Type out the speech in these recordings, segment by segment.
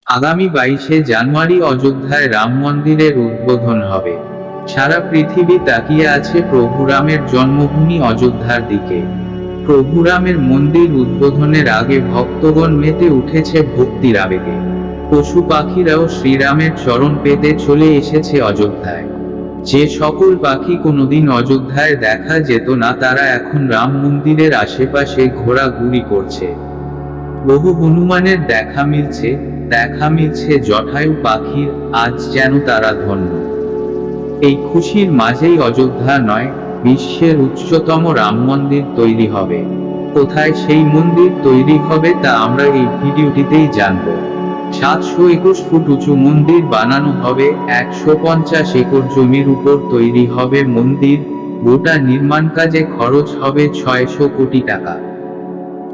আগামী 22শে জানুয়ারি অযোধ্যায় রাম মন্দিরের উদ্বোধন হবে। সারা পৃথিবী তাকিয়ে আছে প্রভু রামের জন্মভূমি অযোধ্যার দিকে। প্রভু রামের মন্দির উদ্বোধনের আগে ভক্তগণ মেতে উঠেছে ভক্তির আবেগে। পশু পাখিরাও শ্রীরামের চরণ পেতে চলে এসেছে অযোধ্যায়। যে সকল পাখি কোনোদিন অযোধ্যায় দেখা যেত না, তারা এখন রাম মন্দিরের আশেপাশে ঘোরাঘুরি করছে। বহু হনুমানের দেখা মিলছে জটায়ু পাখির, আজ যেন তারা ধন্য। এই খুশির মাঝেই অযোধ্যা নয়, বিশ্বের উচ্চতম রাম মন্দির তৈরি হবে। কোথায় সেই মন্দির তৈরি হবে তা আমরা এই ভিডিওটিতেই জানব। 721 ফুট উঁচু মন্দির বানানো হবে, 150 একর জমির উপর তৈরি হবে মন্দির। গোটা নির্মাণ কাজে খরচ হবে 600 কোটি টাকা।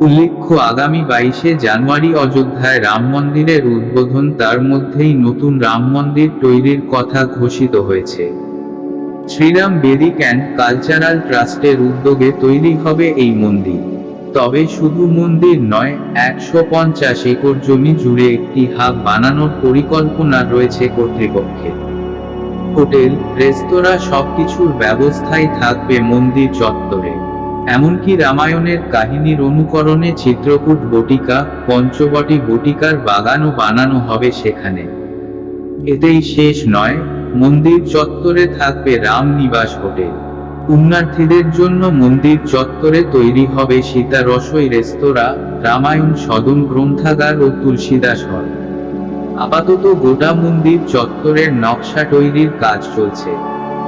উল্লেখ্য, আগামী 22শে জানুয়ারি অযোধ্যায় রাম মন্দিরের উদ্বোধন, তার মধ্যেই নতুন রাম মন্দির তৈরির কথা ঘোষিত হয়েছে। শ্রীরাম বেদিক অ্যান্ড কালচারাল ট্রাস্টের উদ্যোগে তৈরি হবে এই মন্দির। তবে শুধু মন্দির নয়, 150 একর জমি জুড়ে একটি হাব বানানোর পরিকল্পনা রয়েছে কর্তৃপক্ষের। হোটেল, রেস্তোরাঁ সবকিছুর ব্যবস্থাই থাকবে মন্দির চত্বরে। এমনকি রামায়ণের কাহিনীর অনুকরণে চিত্রকূট বটিকা, পঞ্চবটি বটিকার বাগানও বানানো হবে সেখানে। এতেই শেষ নয়, মন্দির চত্বরে থাকবে রাম নিবাস হোটেল। পুণ্যার্থীদের জন্য মন্দির চত্বরে তৈরি হবে সীতা রসোই রেস্তোরাঁ, রামায়ণ সদন গ্রন্থাগার ও তুলসীদাস হল। আপাতত গোটা মন্দির চত্বরের নকশা তৈরির কাজ চলছে।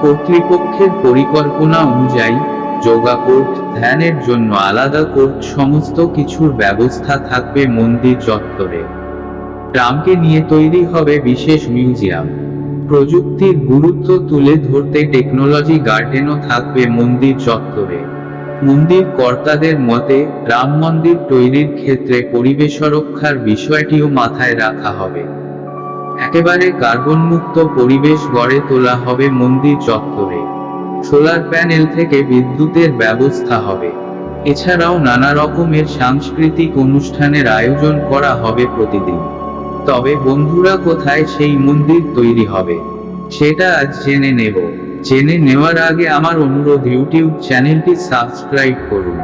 কর্তৃপক্ষের পরিকল্পনা অনুযায়ী যোগা কোর্ট, ধ্যানের জন্য আলাদা কোর্ট, সমস্ত কিছুর ব্যবস্থা থাকবে মন্দির চত্বরে। রামকে নিয়ে তৈরি হবে বিশেষ মিউজিয়াম। প্রযুক্তির গুরুত্ব তুলে ধরতে টেকনোলজি গার্ডেনও থাকবে মন্দির চত্বরে। মন্দির কর্তাদের মতে, রাম মন্দির তৈরির ক্ষেত্রে পরিবেশ রক্ষার বিষয়টিও মাথায় রাখা হবে। একেবারে কার্বন মুক্ত পরিবেশ গড়ে তোলা হবে মন্দির চত্বরে। সোলার প্যানেল থেকে বিদ্যুতের ব্যবস্থা হবে। এছাড়াও নানা রকমের সাংস্কৃতিক অনুষ্ঠানের আয়োজন করা হবে প্রতিদিন। তবে বন্ধুরা, কোথায় সেই মন্দির তৈরি হবে সেটা আজ জেনে নেওয়ার আগে আমার অনুরোধ, ইউটিউব চ্যানেলটি সাবস্ক্রাইব করুন।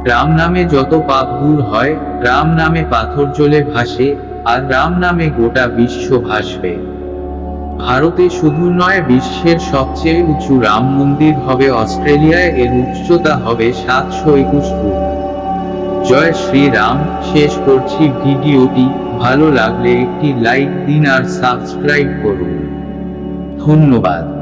রাম নামে যত পাপ দূর হয়, রাম নামে পাথর জলে ভাসে, আর রাম নামে গোটা বিশ্ব ভাসবে। ভারতে শুধু নয়, বিশ্বের সবচেয়ে উঁচু রাম মন্দির হবে অস্ট্রেলিয়ায়। এর উচ্চতা হবে 721 ফুট। জয় শ্রীরাম। শেষ করছি ভিডিওটি। ভালো লাগলে একটি লাইক দিন আর সাবস্ক্রাইব করুন। ধন্যবাদ।